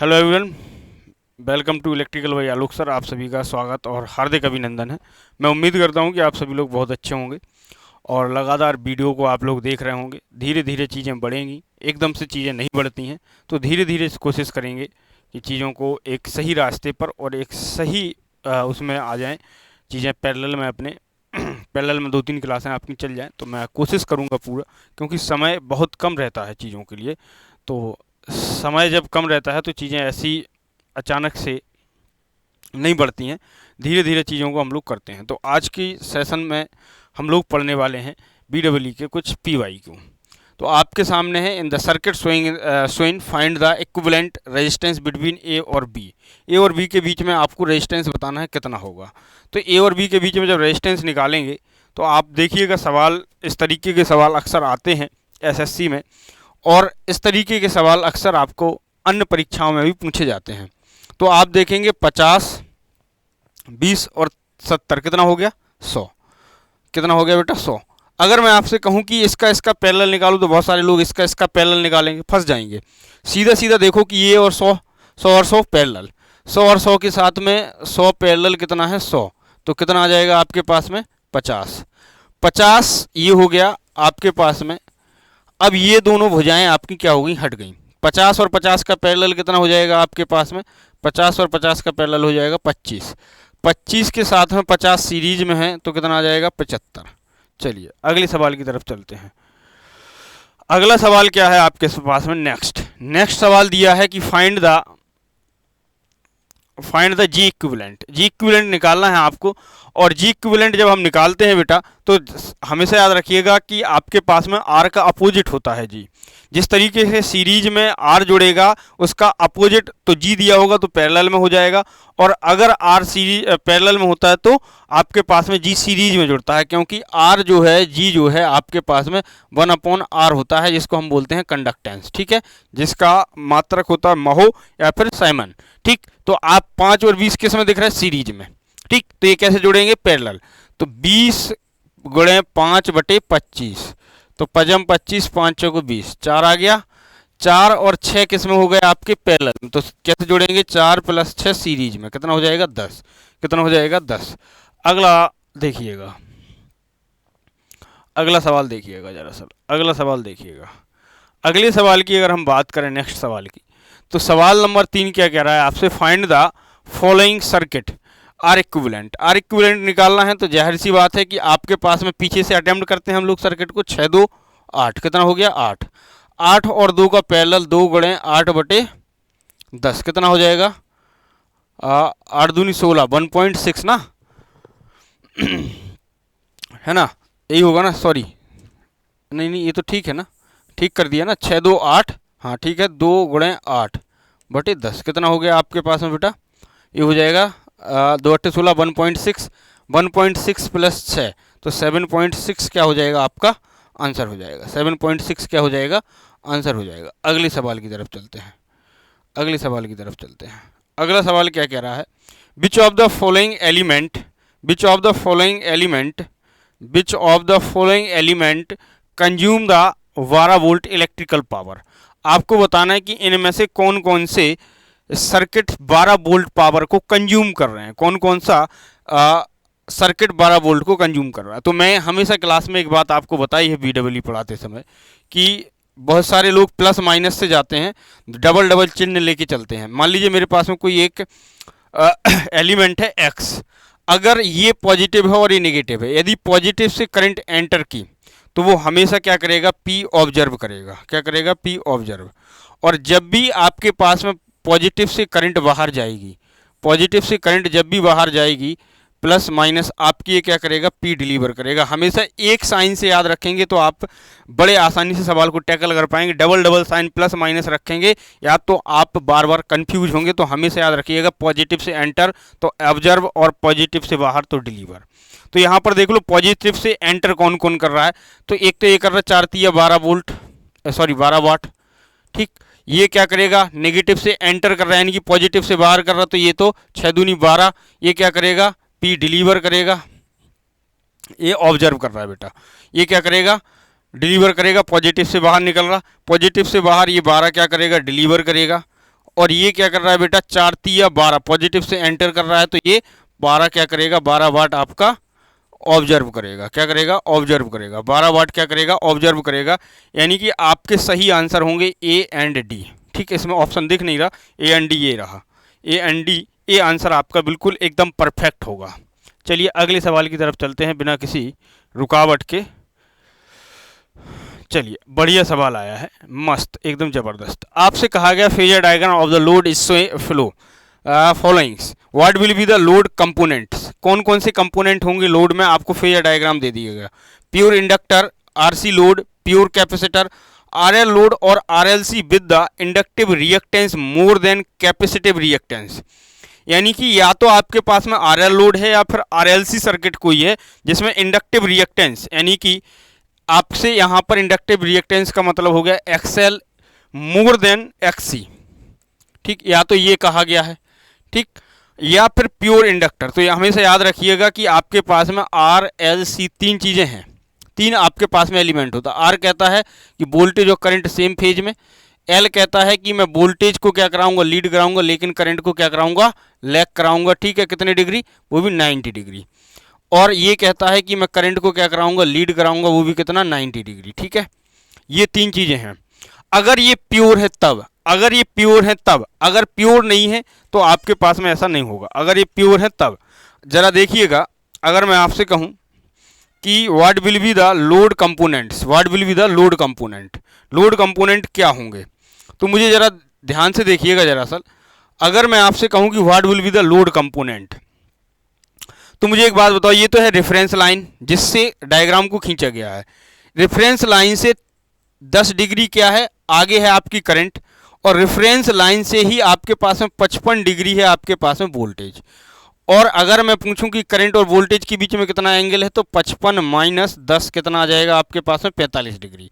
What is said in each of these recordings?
Hello everyone, welcome to electrical by Alok sir. आप सभी का स्वागत और हार्दिक अभिनंदन है। मैं उम्मीद करता हूं कि आप सभी लोग बहुत अच्छे होंगे और लगातार वीडियो को आप लोग देख रहे होंगे। धीरे धीरे चीज़ें बढ़ेंगी, एकदम से चीज़ें नहीं बढ़ती हैं, तो धीरे धीरे कोशिश करेंगे कि चीज़ों को एक सही रास्ते पर और एक सही उसमें आ जाएं। चीज़ें पैरेलल में अपने पैरेलल में 2-3 क्लासें आपकी चल जाएं, तो मैं कोशिश करूँगा पूरा, क्योंकि समय बहुत कम रहता है चीज़ों के लिए। तो समय जब कम रहता है तो चीज़ें ऐसी अचानक से नहीं बढ़ती हैं, धीरे धीरे चीज़ों को हम लोग करते हैं। तो आज की सेशन में हम लोग पढ़ने वाले हैं BEE के कुछ PYQ। तो आपके सामने है, in the circuit showing find the equivalent resistance between A और बी। ए और बी के बीच में आपको रेजिस्टेंस बताना है कितना होगा। तो ए और बी के बीच में जब रेजिस्टेंस निकालेंगे तो आप देखिएगा, सवाल इस तरीके के सवाल अक्सर आते हैं SSC में, और इस तरीके के सवाल अक्सर आपको अन्य परीक्षाओं में भी पूछे जाते हैं। तो आप देखेंगे 50, 20 और 70 कितना हो गया, 100। कितना हो गया बेटा, 100। अगर मैं आपसे कहूं कि इसका पैरेलल निकालो, तो बहुत सारे लोग इसका पैरेलल निकालेंगे, फंस जाएंगे। सीधा सीधा देखो कि ये और 100, 100 और 100 पैरेलल, 100 और 100 के साथ में 100 पैरेलल कितना है, 100। तो कितना आ जाएगा आपके पास में, 50। 50 ये हो गया आपके पास में। अब ये दोनों भुजाएं आपकी क्या हो गई, हट गई। 50 और 50 का पैरेलल कितना हो जाएगा आपके पास में, 50 और 50 का पैरेलल हो जाएगा 25। 25 के साथ में 50 सीरीज में है, तो कितना आ जाएगा, 75। चलिए अगले सवाल की तरफ चलते हैं। अगला सवाल क्या है आपके पास में, नेक्स्ट सवाल दिया है कि find the G equivalent. G equivalent निकालना है आपको। और जी इक्विवेलेंट जब हम निकालते हैं बेटा, तो हमेशा याद रखिएगा कि आपके पास में आर का अपोजिट होता है जी। जिस तरीके से सीरीज में आर जुड़ेगा, उसका अपोजिट तो जी दिया होगा तो पैरेलल में हो जाएगा। और अगर आर सीरीज पैरेलल में होता है तो आपके पास में जी सीरीज में जुड़ता है, क्योंकि आर जो है, जी जो है आपके पास में 1/r होता है, जिसको हम बोलते हैं कंडक्टेंस। ठीक है, जिसका मात्रक होता है महो या फिर साइमन। ठीक, तो आप 5 और 20 किस में दिख रहा है, सीरीज में। ठीक, तो ये कैसे जुड़ेंगे, पैरेलल। तो 20 गुणे 5/25, तो 5 25, 5 चौको 20, 4 आ गया। 4 और 6 किस में हो गए आपके, पैरेलल में। तो कैसे जोड़ेंगे, 4 + 6 सीरीज में, कितना हो जाएगा, 10। कितना हो जाएगा, 10। अगला देखिएगा, अगला सवाल देखिएगा जरा सर, अगला सवाल देखिएगा। अगले सवाल की अगर हम बात करें, नेक्स्ट सवाल की, तो सवाल नंबर 3 क्या कह रहा है आपसे, find the following circuit R equivalent. R equivalent निकालना है, तो जाहिर सी बात है कि आपके पास में पीछे से अटेम्प्ट करते हैं हम लोग सर्किट को। 6 2 8, कितना हो गया, 8। 8 और 2 का पैरेलल, 2 गुणे 8/10, कितना हो जाएगा, 8 दूनी 16, 1.6 ना, है ना, यही होगा ना, सॉरी नहीं नहीं, ये तो ठीक है ना, ठीक कर दिया ना, 6 2 8, हाँ ठीक है, 2 गुणे 8/10, कितना हो गया आपके पास में बेटा, ये हो जाएगा 2 8 16, 1.6, 1.6 + 6, तो 7.6 क्या हो जाएगा आपका आंसर हो जाएगा, 7.6 क्या हो जाएगा, आंसर हो जाएगा। अगले सवाल की तरफ चलते हैं, अगले सवाल की तरफ चलते हैं। अगला सवाल क्या कह रहा है, which of the following element, which of the following element, which of the following element consume the 12 volt electrical power. आपको बताना है कि इनमें से कौन कौन से सर्किट 12 वोल्ट पावर को कंज्यूम कर रहे हैं, कौन कौन सा सर्किट 12 वोल्ट को कंज्यूम कर रहा है। तो मैं हमेशा क्लास में एक बात आपको बताई है BEE पढ़ाते समय, कि बहुत सारे लोग प्लस माइनस से जाते हैं, डबल डबल चिन्ह लेके चलते हैं। मान लीजिए मेरे पास में कोई एक एलिमेंट है X, अगर ये पॉजिटिव है और ये नेगेटिव है, यदि पॉजिटिव से करंट एंटर की तो वो हमेशा क्या करेगा, P ऑब्जर्व करेगा। क्या करेगा, P ऑब्जर्व। और जब भी आपके पास में पॉजिटिव से करंट बाहर जाएगी, पॉजिटिव से करंट जब भी बाहर जाएगी, प्लस माइनस आपकी ये क्या करेगा, P डिलीवर करेगा। हमेशा एक साइन से याद रखेंगे तो आप बड़े आसानी से सवाल को टैकल कर पाएंगे। Double double sign plus minus रखेंगे या तो आप बार बार कंफ्यूज होंगे। तो हमेशा याद रखिएगा, पॉजिटिव से एंटर तो ऑब्जर्व और पॉजिटिव से बाहर तो डिलीवर। तो यहाँ पर देख लो पॉजिटिव से एंटर कौन कौन कर रहा है, तो एक तो ये कर रहा है 4 3 12 वोल्ट, सॉरी 12 वाट। ठीक, ये क्या करेगा, नेगेटिव से एंटर कर रहा है, यानी कि पॉजिटिव से बाहर कर रहा, तो ये तो 6 दूनी 12, ये क्या करेगा, P डिलीवर करेगा। ये ऑब्जर्व कर रहा है बेटा, ये क्या करेगा, डिलीवर करेगा। पॉजिटिव से बाहर निकल रहा, पॉजिटिव से बाहर ये 12 क्या करेगा, डिलीवर करेगा। और ये क्या कर रहा है बेटा, 4 तिया 12 पॉजिटिव से एंटर कर रहा है, तो ये 12 क्या करेगा, 12 वाट आपका ऑब्जर्व करेगा। क्या करेगा, ऑब्जर्व करेगा। 12 वाट क्या करेगा, ऑब्जर्व करेगा। यानी कि आपके सही आंसर होंगे ए एंड डी। ठीक, इसमें ऑप्शन दिख नहीं रहा, ए एंड डी ये रहा, ए एंड डी, ये आंसर आपका बिल्कुल एकदम परफेक्ट होगा। चलिए अगले सवाल की तरफ चलते हैं बिना किसी रुकावट के। चलिए बढ़िया सवाल आया है, मस्त एकदम ज़बरदस्त। आपसे कहा गया phasor diagram of the load is flow followings, what will be the load components. कौन कौन से कंपोनेंट होंगे लोड में, आपको फेजर डायग्राम दे दिया गया। Pure inductor, RC load, pure capacitor, RL load और RLC with the inductive reactance more than capacitive reactance. यानी कि या तो आपके पास में आरएल लोड है या फिर आरएलसी सर्किट कोई है जिसमें इंडक्टिव रिएक्टेंस, यानी कि आपसे यहाँ पर इंडक्टिव रिएक्टेंस का मतलब हो गया एक्सएल मोर देन एक्ससी। ठीक, या तो ये कहा गया है, ठीक, या फिर प्योर इंडक्टर। तो ये हमेशा याद रखिएगा कि आपके पास में आर एल सी तीन चीज़ें हैं, तीन आपके पास में एलिमेंट होता है। आर कहता है कि वोल्टेज और करंट सेम फेज में, एल कहता है कि मैं वोल्टेज को क्या कराऊंगा, लीड कराऊंगा, लेकिन करंट को क्या कराऊंगा, लैग कराऊंगा। ठीक है, कितने डिग्री, वो भी 90 डिग्री। और ये कहता है कि मैं करंट को क्या कराऊंगा, लीड कराऊंगा, वो भी कितना, 90 डिग्री। ठीक है, ये तीन चीज़ें हैं। अगर ये प्योर है तब, अगर ये प्योर है तब, अगर प्योर नहीं है तो आपके पास में ऐसा नहीं होगा। अगर ये प्योर है तब, जरा देखिएगा, अगर मैं आपसे कहूं कि what will be the load components, what will be the load component, load component क्या होंगे, तो मुझे जरा ध्यान से देखिएगा जरा सल। अगर मैं आपसे कहूं कि what will be the load component, तो मुझे एक बात बताओ, ये तो है रेफरेंस लाइन जिससे डायग्राम को खींचा गया है। रेफरेंस लाइन से 10 डिग्री क्या है, आगे है आपकी करंट, और रेफरेंस लाइन से ही आपके पास में 55 डिग्री है आपके पास में वोल्टेज। और अगर मैं पूछूं कि करंट और वोल्टेज के बीच में कितना एंगल है, तो 55 माइनस 10 कितना आ जाएगा आपके पास में, 45 डिग्री।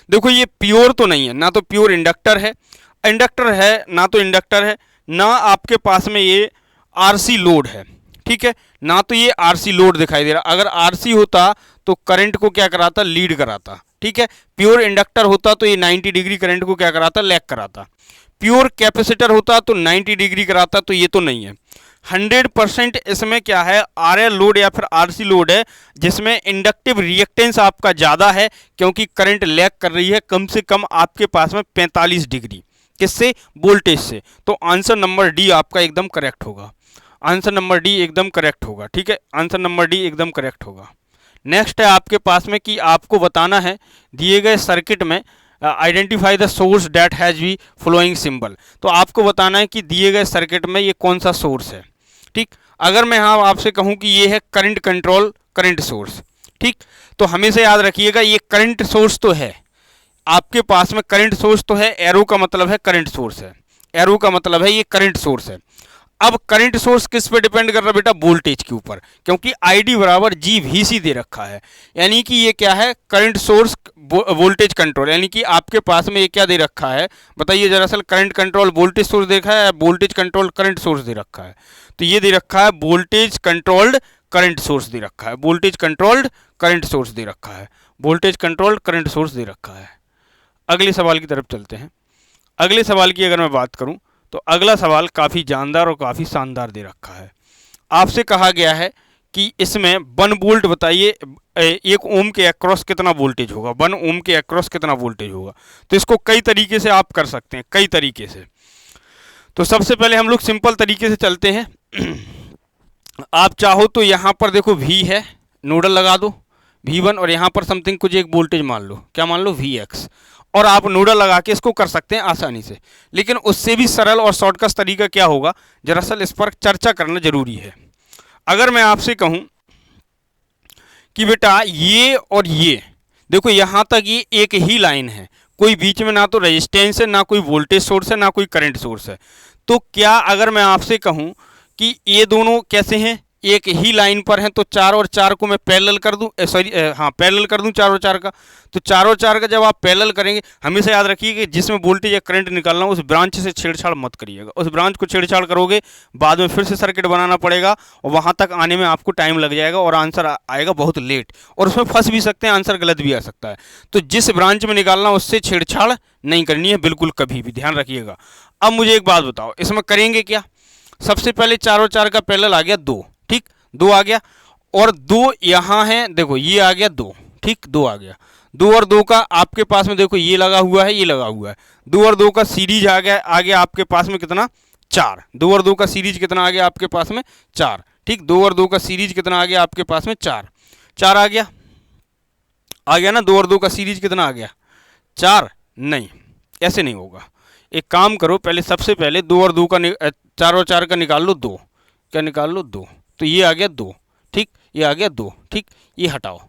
देखो ये प्योर तो नहीं है, ना तो प्योर इंडक्टर है, इंडक्टर है ना तो इंडक्टर है, ना आपके पास में ये आरसी लोड है। ठीक है, ना तो ये आरसी लोड दिखाई दे रहा। अगर आरसी होता तो करंट को क्या कराता, लीड कराता। ठीक है, प्योर इंडक्टर होता तो ये 90 डिग्री करंट को क्या कराता, लैग कराता। प्योर कैपेसिटर होता तो 90 डिग्री कराता, तो ये तो नहीं है। 100% इसमें क्या है, आरएल लोड या फिर आरसी लोड है जिसमें इंडक्टिव रिएक्टेंस आपका ज़्यादा है, क्योंकि करंट लैग कर रही है कम से कम आपके पास में 45 डिग्री, किससे, वोल्टेज से। तो आंसर नंबर डी आपका एकदम करेक्ट होगा, आंसर नंबर डी एकदम करेक्ट होगा। ठीक है, आंसर नंबर डी एकदम करेक्ट होगा। नेक्स्ट है आपके पास में कि आपको बताना है दिए गए सर्किट में identify the source that has be flowing symbol. तो आपको बताना है कि दिए गए सर्किट में ये कौन सा सोर्स है। ठीक, अगर मैं हाँ आपसे कहूँ कि ये है करंट कंट्रोल करंट सोर्स, ठीक, तो हमेशा याद रखिएगा ये करंट सोर्स तो है आपके पास में, करंट सोर्स तो है, एरो का मतलब है करंट सोर्स है, एरो का मतलब है ये करंट सोर्स है। अब करंट सोर्स किस पे डिपेंड कर रहा है बेटा, वोल्टेज के ऊपर, क्योंकि ID बराबर GVC दे रखा है। यानी कि ये क्या है, करंट सोर्स वोल्टेज कंट्रोल, यानी कि आपके पास में ये क्या दे रखा है, बताइए जरा सल, करंट कंट्रोल वोल्टेज सोर्स देखा है, वोल्टेज कंट्रोल करंट सोर्स दे रखा है। तो ये दे रखा है वोल्टेज कंट्रोल्ड करंट सोर्स दे रखा है, वोल्टेज कंट्रोल्ड करंट सोर्स दे रखा है, वोल्टेज कंट्रोल्ड करंट सोर्स दे रखा है। अगले सवाल की तरफ चलते हैं। अगले सवाल की अगर मैं बात करूं तो अगला सवाल काफ़ी जानदार और काफ़ी शानदार दे रखा है। आपसे कहा गया है कि इसमें 1 वोल्ट बताइए 1 ओम के अक्रॉस कितना वोल्टेज होगा, 1 ओम के अक्रॉस कितना वोल्टेज होगा। तो इसको कई तरीके से आप कर सकते हैं, कई तरीके से। तो सबसे पहले हम लोग सिंपल तरीके से चलते हैं। आप चाहो तो यहाँ पर देखो V है, नोडल लगा दो V1, और यहाँ पर समथिंग कुछ एक वोल्टेज मान लो, क्या मान लो, Vx, और आप नोडल लगा के इसको कर सकते हैं आसानी से। लेकिन उससे भी सरल और शॉर्टकट तरीका क्या होगा, दरअसल इस पर चर्चा करना जरूरी है। अगर मैं आपसे कहूं कि बेटा ये और ये देखो, यहाँ तक ये एक ही लाइन है, कोई बीच में ना तो रेजिस्टेंस है, ना कोई वोल्टेज सोर्स है, ना कोई करंट सोर्स है। तो क्या अगर मैं आपसे कहूँ कि ये दोनों कैसे हैं, एक ही लाइन पर हैं, तो 4 और 4 को मैं पैरेलल कर दूं, सॉरी हाँ पैरेलल कर दूं 4 और 4 का। तो 4 और 4 का जब आप पैरेलल करेंगे, हमेशा याद रखिए कि जिसमें वोल्टेज या करंट निकालना उस ब्रांच से छेड़छाड़ मत करिएगा। उस ब्रांच को छेड़छाड़ करोगे बाद में फिर से सर्किट बनाना पड़ेगा, और वहाँ तक आने में आपको टाइम लग जाएगा और आंसर आएगा बहुत लेट, और उसमें फंस भी सकते हैं, आंसर गलत भी आ सकता है। तो जिस ब्रांच में निकालना उससे छेड़छाड़ नहीं करनी है बिल्कुल कभी भी, ध्यान रखिएगा। अब मुझे एक बात बताओ, इसमें करेंगे क्या? सबसे पहले 4 और 4 का पैरेलल आ गया 2, ठीक, 2 आ गया, और 2 यहाँ है, देखो ये आ गया 2, ठीक, 2 आ गया। 2 और 2 का आपके पास में देखो ये लगा हुआ है, ये लगा हुआ है, 2 और 2 का सीरीज आ गया आपके पास में कितना? 4। 2 और 2 का सीरीज कितना आ गया आपके पास में? 4, ठीक। 2 और 2 का सीरीज कितना आ गया आपके पास में? 4। 4 आ गया ना? 2 और 2 का सीरीज कितना आ गया? 4। नहीं, ऐसे नहीं होगा। एक काम करो, पहले सबसे पहले 2 और 2 का 4 और 4 का निकाल लो 2, क्या निकाल लो? 2। तो ये आ गया 2, ठीक, ये आ गया 2, ठीक, ये हटाओ।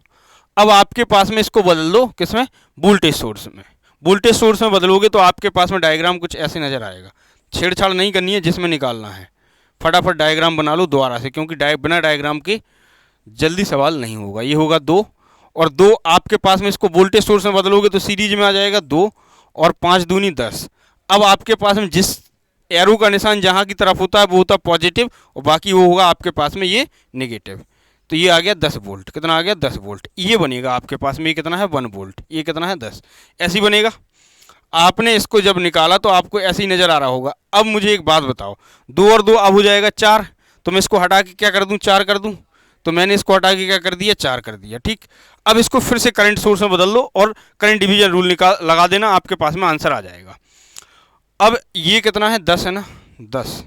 अब आपके पास में इसको बदल दो किसमें? वोल्टेज सोर्स में। वोल्टेज सोर्स में बदलोगे तो आपके पास में डायग्राम कुछ ऐसे नज़र आएगा। छेड़छाड़ नहीं करनी है, जिसमें निकालना है फटाफट डायग्राम बना लो दोबारा से, क्योंकि बिना डायग्राम के जल्दी सवाल नहीं होगा। ये होगा 2 और 2 आपके पास में, इसको वोल्टेज सोर्स में बदलोगे तो सीरीज में आ जाएगा 2 और 5 दूनी 10। अब आपके पास में जिस एरो का निशान जहाँ की तरफ होता है वो होता है पॉजिटिव, और बाकी वो होगा आपके पास में ये नेगेटिव। तो ये आ गया 10 वोल्ट, कितना आ गया? 10 वोल्ट। ये बनेगा आपके पास में, ये कितना है? 1 वोल्ट। ये कितना है? 10। ऐसे ही बनेगा। आपने इसको जब निकाला तो आपको ऐसे ही नज़र आ रहा होगा। अब मुझे एक बात बताओ, 2 और 2 अब हो जाएगा 4, तो मैं इसको हटा के क्या कर दूं? 4 कर दूं। तो मैंने इसको हटा के क्या कर दिया? 4 कर दिया, ठीक। अब इसको फिर से करंट सोर्स में बदल लो और करंट डिवीजन रूल लगा देना, आपके पास में आंसर आ जाएगा। अब ये कितना है? 10 है ना? 10,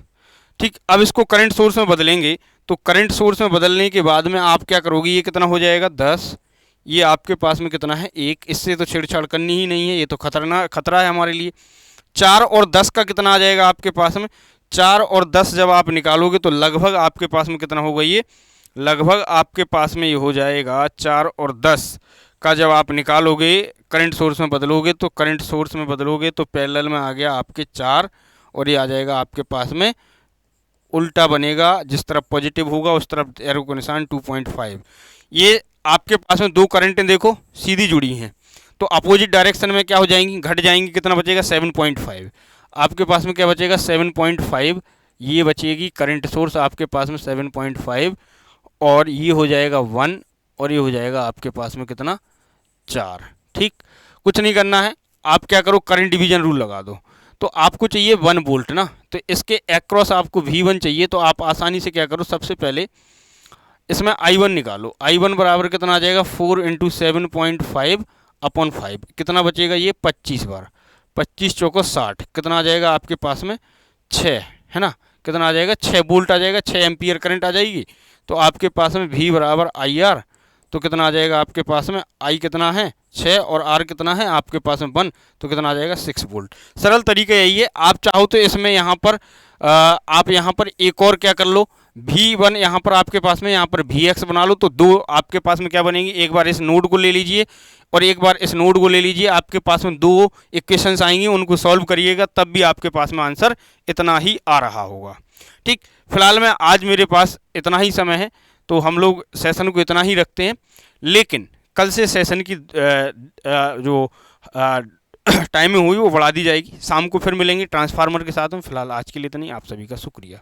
ठीक। अब इसको करंट सोर्स में बदलेंगे, तो करंट सोर्स में बदलने के बाद में आप क्या करोगे? ये कितना हो जाएगा? 10। ये आपके पास में कितना है? 1। इससे तो छेड़छाड़ करनी ही नहीं है, ये तो खतरा है हमारे लिए। 4 और 10 का कितना आ जाएगा आपके पास में? 4 और 10 जब आप निकालोगे तो लगभग आपके पास में कितना होगा? ये लगभग आपके पास में ये हो जाएगा 4 और 10 का जब आप निकालोगे करंट सोर्स में बदलोगे, तो करंट सोर्स में बदलोगे तो पैरेलल में आ गया आपके 4, और ये आ जाएगा आपके पास में उल्टा बनेगा, जिस तरफ पॉजिटिव होगा उस तरफ एरो का निशान 2.5। ये आपके पास में दो करंटें देखो सीधी जुड़ी हैं, तो अपोजिट डायरेक्शन में क्या हो जाएंगी? घट जाएंगी। कितना बचेगा? 7.5। आपके पास में क्या बचेगा? 7.5। ये बचेगी करंट सोर्स आपके पास में 7.5, और ये हो जाएगा 1, और ये हो जाएगा आपके पास में कितना? 4, ठीक। कुछ नहीं करना है, आप क्या करो? करंट डिवीजन रूल लगा दो। तो आपको चाहिए 1 वोल्ट ना, तो इसके एक्रॉस आपको V1 चाहिए, तो आप आसानी से क्या करो? सबसे पहले इसमें I1 निकालो। I1 बराबर कितना आ जाएगा? 4 × 7.5/5। कितना बचेगा? ये 25 बार, 25 चौको 60। कितना आ जाएगा आपके पास में? 6, है ना? कितना आ जाएगा? 6 वोल्ट आ जाएगा, 6 एम्पियर करंट आ जाएगी। तो आपके पास में V बराबर IR, तो कितना आ जाएगा आपके पास में? I कितना है? 6, और R कितना है आपके पास में? 1, तो कितना आ जाएगा? 6 वोल्ट। सरल तरीका यही है। आप चाहो तो इसमें यहाँ पर आप यहाँ पर एक और क्या कर लो? V1 यहाँ पर आपके पास में यहाँ पर Vx बना लो, तो दो आपके पास में क्या बनेंगी? एक बार इस नोड को ले लीजिए और एक बार इस नोड को ले लीजिए। आपके पास में दो इक्वेशंस आएंगी, उनको सॉल्व करिएगा, तब भी आपके पास में आंसर इतना ही आ रहा होगा, ठीक। फिलहाल में आज मेरे पास इतना ही समय है, तो हम लोग सेशन को इतना ही रखते हैं। लेकिन कल से सेशन की जो टाइमिंग हुई वो बढ़ा दी जाएगी। शाम को फिर मिलेंगे ट्रांसफार्मर के साथ में। फिलहाल आज के लिए इतना ही। आप सभी का शुक्रिया।